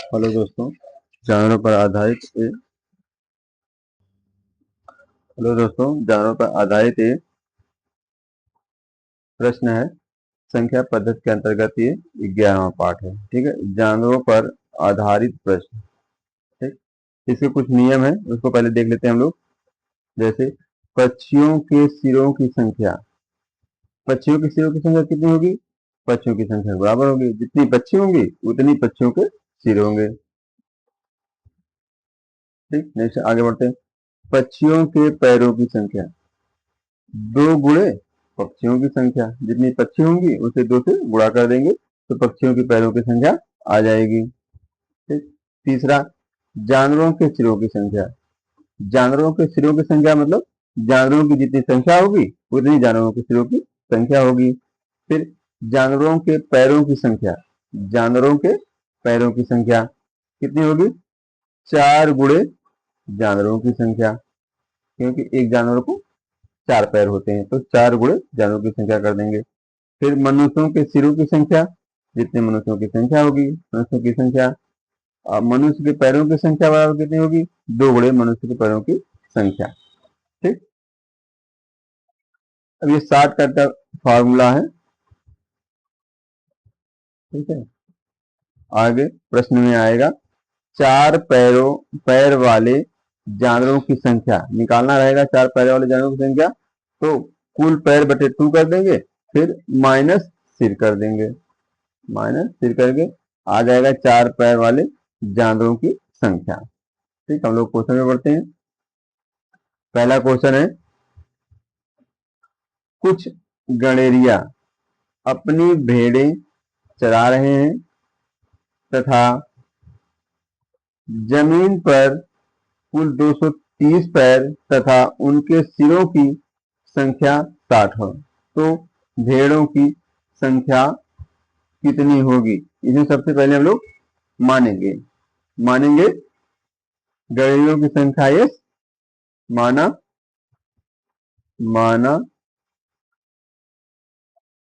Hello दोस्तों, जानवरों पर आधारित ये प्रश्न है। संख्या पद्धति के अंतर्गत ये 11वां पाठ है। ठीक है, जानवरों पर आधारित प्रश्न। ठीक, इसके कुछ नियम है, उसको पहले देख लेते हैं हम लोग। जैसे पक्षियों के सिरों की संख्या। पक्षियों के सिरों की संख्या कितनी होगी? पक्षियों की संख्या बराबर होगी, जितनी पक्षी होंगी उतनी पक्षियों के सिर होंगे। ठीक, नेक्स्ट आगे बढ़ते हैं। पक्षियों के पैरों की संख्या 2 गुणे पक्षियों की संख्या। जितनी पक्षी होंगी उसे 2 से गुणा कर देंगे तो पक्षियों के पैरों की संख्या आ जाएगी। ठीक, तीसरा, जानवरों के सिरों की संख्या। जानवरों के सिरों की संख्या मतलब जानवरों की जितनी संख्या होगी उतनी जानवरों के सिरों की संख्या होगी। फिर जानवरों के पैरों की संख्या। जानवरों के पैरों की संख्या कितनी होगी? 4 गुणे जानवरों की संख्या, क्योंकि एक जानवर को 4 पैर होते हैं, तो 4 गुणे जानवरों की संख्या कर देंगे। फिर मनुष्यों के सिरों की संख्या। जितने मनुष्यों की संख्या होगी, मनुष्यों की संख्या मनुष्य के पैरों की संख्या बराबर कितनी होगी? 2 गुणे मनुष्य के पैरों की संख्या। ठीक, अब ये शॉर्टकट का फॉर्मूला है। ठीक है, आगे प्रश्न में आएगा 4 पैर वाले जानवरों की संख्या निकालना रहेगा। 4 पैर वाले जानवरों की संख्या, तो कुल पैर बटे 2 कर देंगे, फिर माइनस सिर कर देंगे। माइनस सिर करके आ जाएगा 4 पैर वाले जानवरों की संख्या। ठीक, हम लोग क्वेश्चन में बढ़ते हैं। पहला क्वेश्चन है, कुछ गणेरिया अपनी भेड़ें चरा रहे हैं तथा जमीन पर कुल 230 पैर तथा उनके सिरों की संख्या 60 हो, तो भेड़ों की संख्या कितनी होगी? इसे सबसे पहले हम लोग मानेंगे गणेरियों की संख्या। यस, माना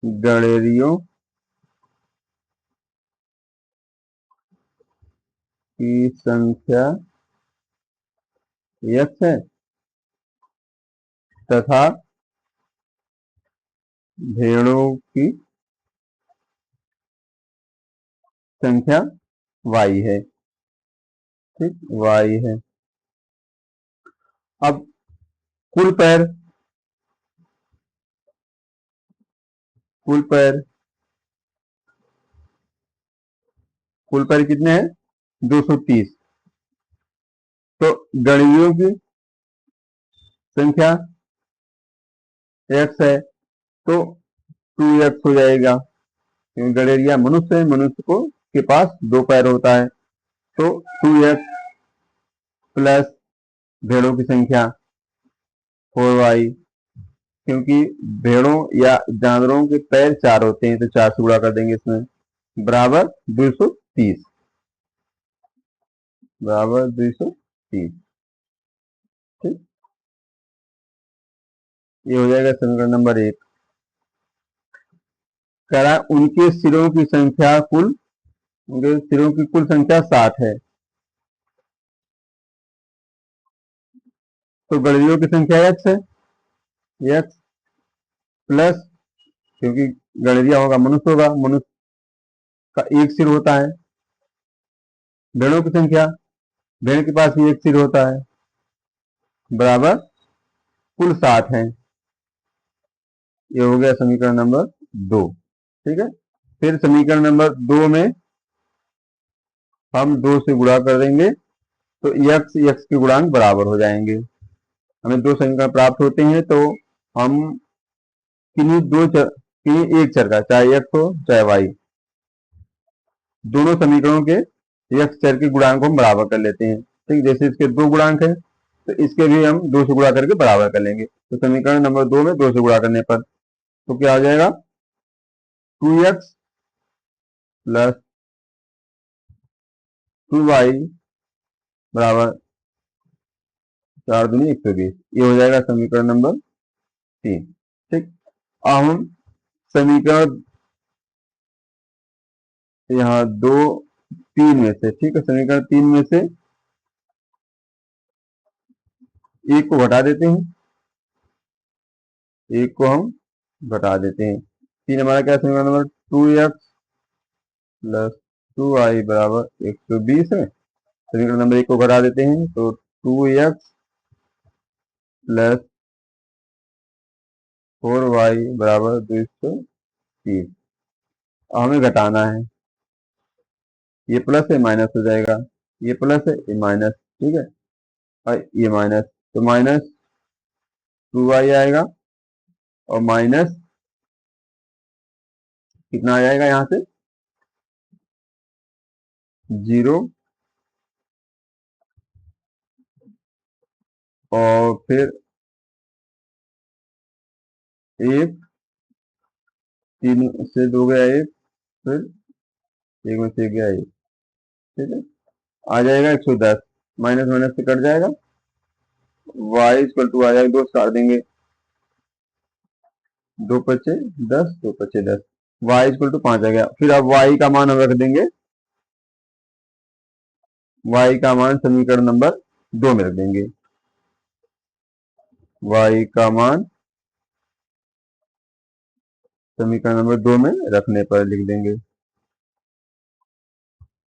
गणेरियों की संख्या x है तथा भेड़ों की संख्या y है। ठीक, y है। अब कुल पैर कुल पैर कुल पैर कितने हैं? 230। तो गणेरियों की संख्या x है, तो 2x हो जाएगा, क्योंकि गणेरिया मनुष्य है, मनुष्य को के पास 2 पैर होता है। तो 2x प्लस भेड़ों की संख्या 4y, क्योंकि भेड़ों या जानवरों के पैर 4 होते हैं, तो 4 से गुणा कर देंगे इसमें, बराबर 230। बराबर 230। ठीक, ये हो जाएगा समीकरण नंबर 1। कह रहा है उनके सिरों की कुल संख्या 60 है, तो गणेरियों की संख्या x है। x प्लस, क्योंकि गणेरिया होगा मनुष्य होगा, मनुष्य का एक सिर होता है। भेड़ों की संख्या, भेड़ के पास भी एक सिर होता है, बराबर कुल 60 है। ये हो गया समीकरण नंबर 2। ठीक है, फिर समीकरण नंबर 2 में हम 2 से गुणा कर देंगे, तो x के गुणांक बराबर हो जाएंगे। हमें 2 समीकरण प्राप्त होते हैं, तो हम किन्हीं एक चर का, चाहे x हो चाहे y, दोनों समीकरणों के x चर के गुणांक को हम बराबर कर लेते हैं। ठीक, जैसे इसके 2 गुणांक है तो इसके भी हम 2 से गुणा करके बराबर कर लेंगे। तो समीकरण नंबर 2 में 2 से गुणा करने पर तो क्या हो जाएगा? 2x प्लस 2y बराबर 4 दूनी 120। ये हो जाएगा समीकरण नंबर 3। ठीक, अब हम समीकरण यहाँ 2 तीन में से, ठीक है, समीकरण तीन में से एक को घटा देते हैं, एक को हम घटा देते हैं। तीन हमारा क्या समीकरण नंबर 2x प्लस 2y बराबर 120 है। समीकरण नंबर एक को घटा देते हैं तो 2x प्लस 4y बराबर 230। हमें घटाना है, ये प्लस है माइनस हो जाएगा, ये प्लस है ये माइनस, ठीक है, और ये माइनस, तो माइनस 2y आएगा और माइनस कितना आ जाएगा यहाँ से 0, और फिर एक, तीन से दो गया एक, फिर एक में से गया एक, ठीक है, आ जाएगा 110, माइनस माइनस से कट जाएगा, y इक्वल टू आ जाएगा, दो काट देंगे, दो पचे 10, दो पचे 10, y इक्वल टू 5 आ गया। फिर अब y का मान हम रख देंगे, y का मान समीकरण नंबर 2 में रख देंगे, y का मान समीकरण नंबर 2 में रखने पर लिख देंगे,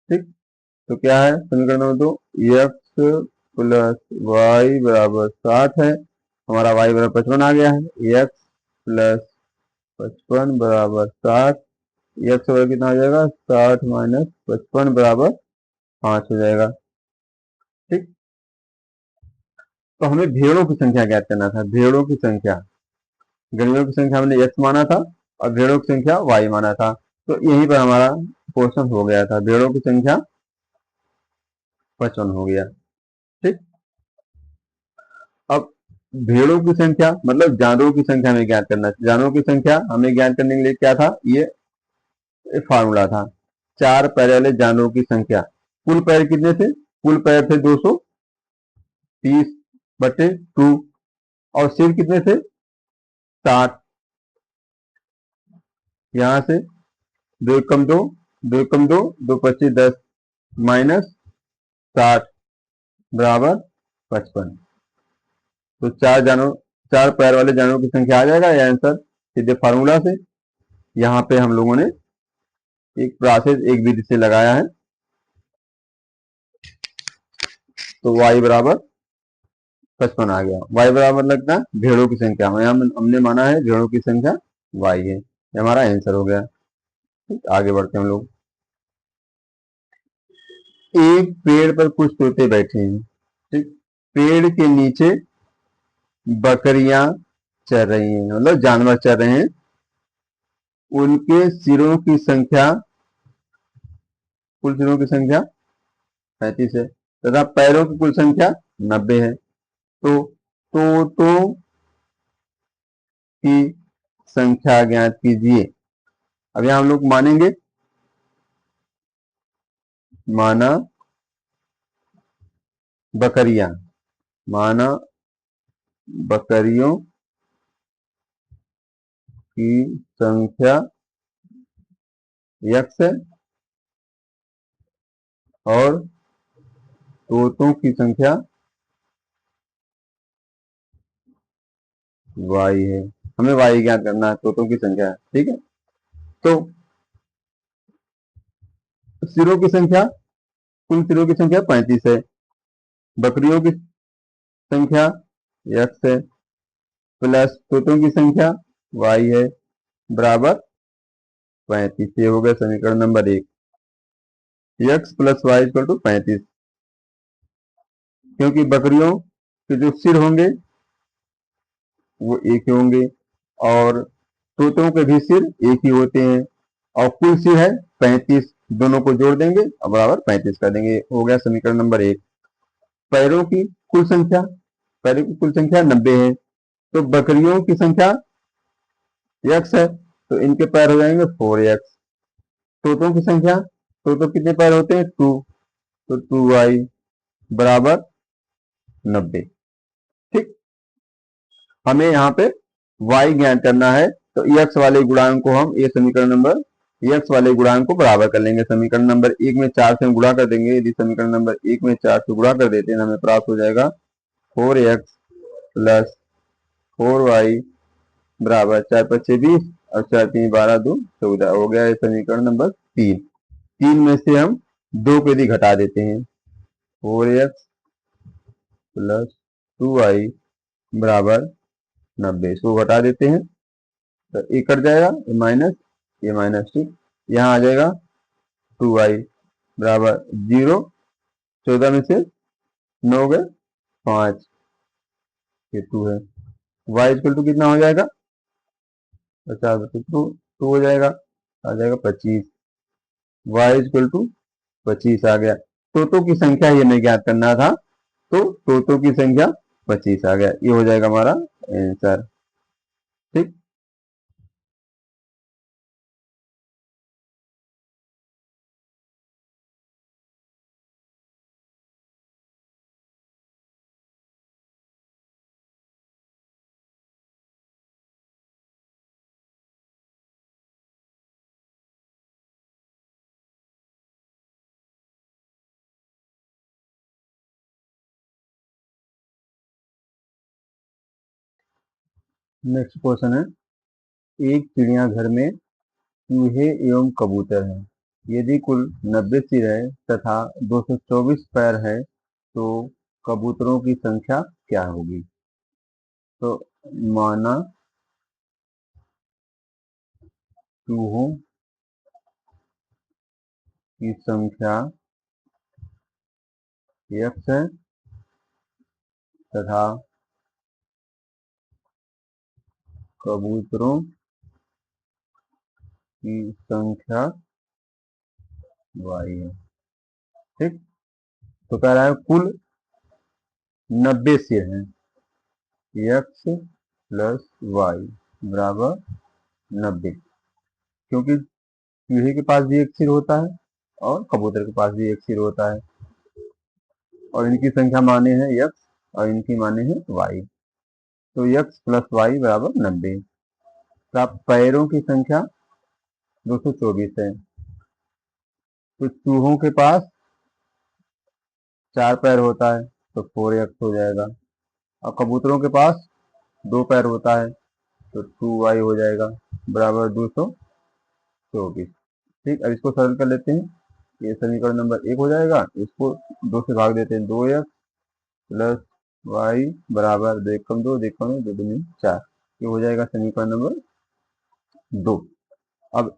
ठीक। तो क्या है समीकरण नंबर 2, x प्लस वाई बराबर 60 है, हमारा y बराबर 55 आ गया है, x प्लस 55 बराबर 60, x बराबर कितना हो जाएगा 60 माइनस 55 बराबर 5 हो जाएगा, ठीक। तो हमें भेड़ों की संख्या ज्ञात करना था, भेड़ों की संख्या, गणियों की संख्या हमने x माना था और भेड़ों की संख्या y माना था, तो यहीं पर हमारा क्वेश्चन हो गया था, भेड़ों की संख्या 55 हो गया, ठीक। अब भेड़ों की संख्या मतलब जानवरों की संख्या हमें ज्ञात करना, जानवरों की संख्या हमें ज्ञात करने के लिए क्या था, ये फार्मूला था, चार पैर वाले जानवरों की संख्या, कुल पैर कितने थे, कुल पैर थे 230/2, और सिर कितने थे 60, यहां से दो एकम दो, दो एकम दो, दो पच्चीस 10, माइनस 60 बराबर 55। तो चार पैर वाले जानवरों की संख्या आ जाएगा यह आंसर सीधे फार्मूला से। यहाँ पे हम लोगों ने एक प्रोसेस एक विधि से लगाया है, तो y बराबर 55 आ गया, y बराबर लगता है भेड़ों की संख्या, हमने माना है भेड़ों की संख्या y है, ये हमारा आंसर हो गया, ठीक। आगे बढ़ते हैं हम लोग। एक पेड़ पर कुछ तोते बैठे हैं, ठीक, पेड़ के नीचे बकरियां चर रही हैं, मतलब जानवर चर रहे हैं, उनके सिरों की संख्या, कुल सिरों की संख्या 35 है तथा पैरों की कुल संख्या 90 है, तो तोतों की संख्या ज्ञात कीजिए। अब यहां हम लोग मानेंगे, माना बकरियां, माना बकरियों की संख्या x है और तोतों की संख्या y है, हमें y ज्ञात करना है, तोतों की संख्या, ठीक है। तो सिरों की संख्या, कुल सिरों की संख्या 35 है, बकरियों की संख्या x है प्लस तोतों की संख्या y है बराबर 35। ये हो गया समीकरण number 1, x plus y equal to 35, क्योंकि बकरियों के जो सिर होंगे वो एक ही होंगे और तोतों के भी सिर एक ही होते हैं, और कुल सिर है 35, दोनों को जोड़ देंगे और बराबर 35 कर देंगे, हो गया समीकरण नंबर 1। पैरों की कुल संख्या, पैरों की कुल संख्या 90 है, तो बकरियों की संख्या x है तो इनके पैर हो जाएंगे 4x, तोतों की संख्या, तोतों कितने पैर होते हैं 2, तो 2y बराबर 90, ठीक। हमें यहाँ पे y ज्ञात करना है, तो x वाले गुणांक को हम ये समीकरण नंबर एक्स वाले गुणांक को बराबर कर लेंगे। समीकरण नंबर 1 में 4 से हम गुणा कर देंगे। यदि समीकरण नंबर 1 में 4 से गुणा कर देते हैं, हमें प्राप्त हो जाएगा 4x प्लस 4y बराबर 4 पच्चे 20 और 4 3 12 2 14 हो गया है समीकरण नंबर 3। 3 में से हम 2 को यदि घटा देते हैं, 4x प्लस 2y बराबर 90, इसको घटा देते हैं तो एक कट जाएगा, ये माइनस, ठीक। यहाँ आ जाएगा 2y बराबर 0, 14 में से 9 गए 5, ये 2 है। y इक्वल टू कितना हो जाएगा, 50 टू हो जाएगा, आ जाएगा 25। y इक्वल टू 25 आ गया। तोतों की संख्या ये हमें ज्ञात करना था, तो तोतों की संख्या 25 आ गया। ये हो जाएगा हमारा आंसर, ठीक। नेक्स्ट क्वेश्चन है, एक चिड़ियाघर में चूहे एवं कबूतर हैं। यदि कुल 90 सिर है तथा 224 पैर है तो कबूतरों की संख्या क्या होगी। तो माना चूहों की संख्या x है तथा कबूतरों की संख्या y है, ठीक। तो कह रहा है कुल 90 सिर हैं, x प्लस वाई बराबर 90, क्योंकि चूहे के पास भी एक सिर होता है और कबूतर के पास भी एक सिर होता है और इनकी संख्या माने हैं x और इनकी माने हैं y। तो x प्लस वाई बराबर 90। प्राप्त पैरों की संख्या 224 है। तो चूहों के पास 4 पैर होता है तो 4x हो जाएगा और कबूतरों के पास 2 पैर होता है तो 2y हो जाएगा बराबर 224, ठीक। अब इसको सरल कर लेते हैं, ये समीकरण नंबर 1 हो जाएगा। इसको 2 से भाग देते हैं, 2x प्लस वाई बराबर 2 एकम 2, 2 एकम 2, 2 दूनी 4, ये हो जाएगा समीकरण नंबर 2। अब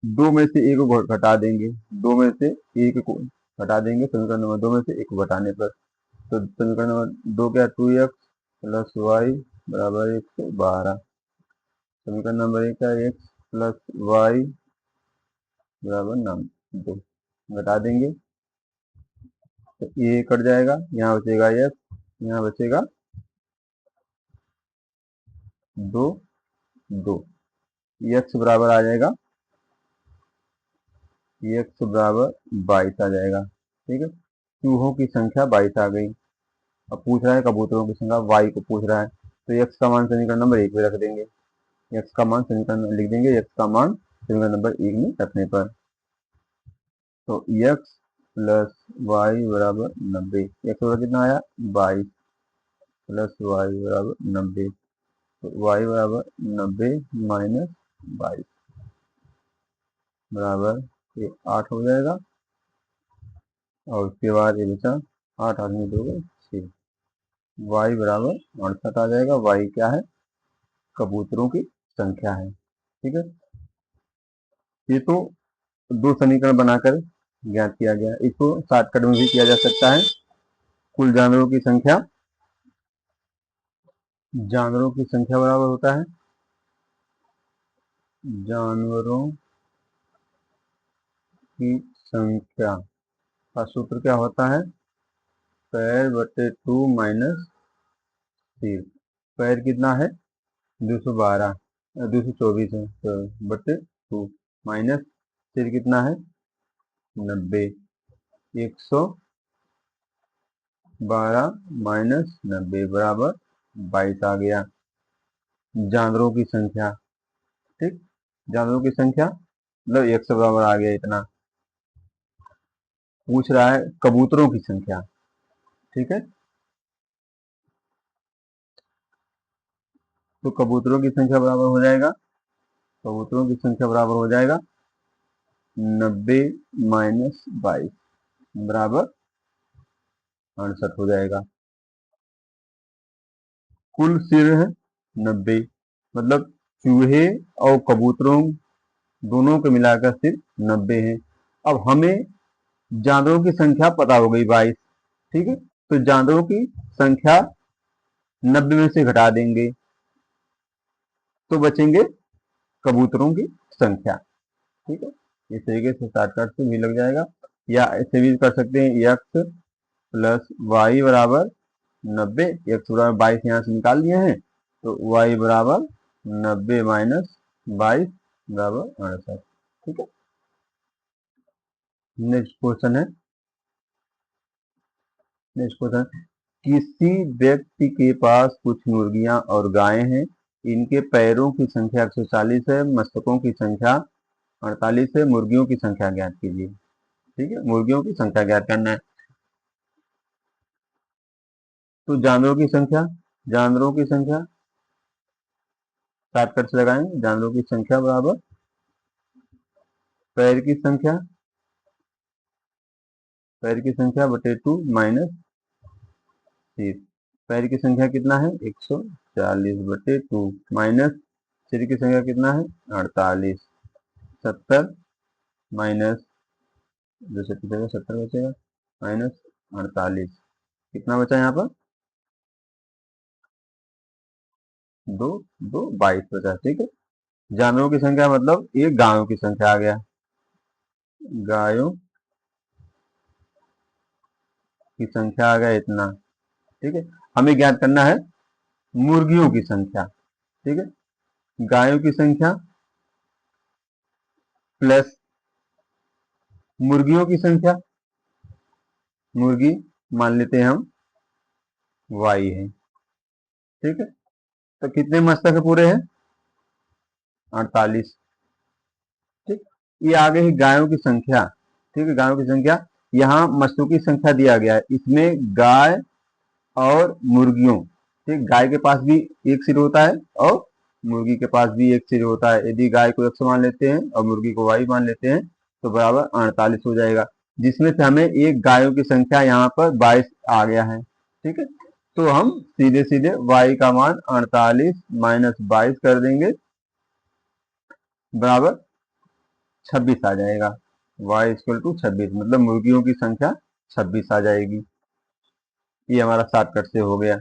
2 में से 1 को घटा देंगे, 2 में से 1 को घटा देंगे समीकरण नंबर 2 में से 1 को घटाने पर, तो समीकरण नंबर 2 क्या, 2x प्लस वाई बराबर 112। समीकरण नंबर 1 क्या, x प्लस वाई बराबर 2, घटा देंगे तो ये कट जाएगा, यहाँ बचेगा x, यहाँ बचेगा 2 2, x बराबर आ जाएगा, x बराबर 22 आ जाएगा, ठीक है। चूहों की संख्या 22 आ गई। अब पूछ रहा है कबूतरों की संख्या, y को पूछ रहा है, तो x का मान समीकरण नंबर 1 में रख देंगे, x का मान समीकरण में लिख देंगे, x का मान समीकरण नंबर 1 में रखने पर, तो x प्लस वाई बराबर 90, x बराबर कितना आया 22 प्लस वाई बराबर 90, तो y बराबर 90 माइनस 22 बराबर ये 8 हो जाएगा और उसके बाद ये बचा 8 आदमी 2 6, y बराबर 68 आ जाएगा। y क्या है, कबूतरों की संख्या है, ठीक है। ये तो 2 समीकरण बनाकर ज्ञात किया गया। इसको शॉर्टकट में भी किया जा सकता है। कुल जानवरों की संख्या, जानवरों की संख्या बराबर होता है जानवरों की संख्या का सूत्र क्या होता है, पैर बटे 2 माइनस सिर। पैर कितना है 212, 224 है तो बटे 2 माइनस सिर कितना है 90, 112 माइनस 90 बराबर 22 आ गया। जानवरों की संख्या, ठीक, जानवरों की संख्या मतलब 100 बराबर आ गया इतना। पूछ रहा है कबूतरों की संख्या, ठीक है। तो कबूतरों की संख्या बराबर हो जाएगा, कबूतरों की संख्या बराबर हो जाएगा 90 माइनस 22 बराबर 68 हो जाएगा। कुल सिर है 90, मतलब चूहे और कबूतरों दोनों को मिलाकर सिर 90 है। अब हमें जानवरों की संख्या पता हो गई 22, ठीक है। तो जानवरों की संख्या 90 में से घटा देंगे तो बचेंगे कबूतरों की संख्या, ठीक है। इस तरीके से शॉर्टकट से भी लग जाएगा, या ऐसे भी कर सकते हैं x प्लस वाई बराबर 90, एक्स बराबर 22 यहाँ से निकाल लिए हैं, तो y बराबर 90 माइनस 22 बराबर 68, ठीक है। नेक्स्ट क्वेश्चन है, नेक्स्ट क्वेश्चन, किसी व्यक्ति के पास कुछ मुर्गियां और गायें हैं, इनके पैरों की संख्या 140 है, मस्तकों की संख्या 48 है, मुर्गियों की संख्या ज्ञात कीजिए, ठीक है। मुर्गियों की संख्या ज्ञात करना है। तो जानवरों की संख्या, जानवरों की संख्या शॉर्टकट से लगाएं, जानवरों की संख्या बराबर पैर की संख्या, पैर की संख्या बटे 2 माइनस सिर। पैर की संख्या कितना है 140 बटे 2 माइनस सिर की संख्या कितना है 48, 70 माइनस जो 70 बचेगा माइनस 48, कितना बचा यहाँ पर 2 2 22 बचा, ठीक है। जानवरों की संख्या मतलब ये गायों की संख्या आ गया, गायों की संख्या आ गया इतना, ठीक है। हमें ज्ञात करना है मुर्गियों की संख्या, ठीक है। गायों की संख्या प्लस मुर्गियों की संख्या, मुर्गी मान लेते हैं हम वाई है, ठीक है। तो कितने मस्तक पूरे हैं 48, ठीक। ये आ गई गायों की संख्या, ठीक है। गायों की संख्या, यहाँ मस्तकों की संख्या दिया गया है, इसमें गाय और मुर्गियों, ठीक। गाय के पास भी एक सिर होता है और मुर्गी के पास भी एक सिर होता है। यदि गाय को 100 मान लेते हैं और मुर्गी को वाई मान लेते हैं तो बराबर 48 हो जाएगा, जिसमें से हमें एक गायों की संख्या यहाँ पर 22 आ गया है, ठीक है। तो हम सीधे सीधे y का मान 48 माइनस 22 कर देंगे बराबर 26 आ जाएगा। y इक्वल टू 26, मतलब मुर्गियों की संख्या 26 आ जाएगी। ये हमारा शॉर्टकट से हो गया।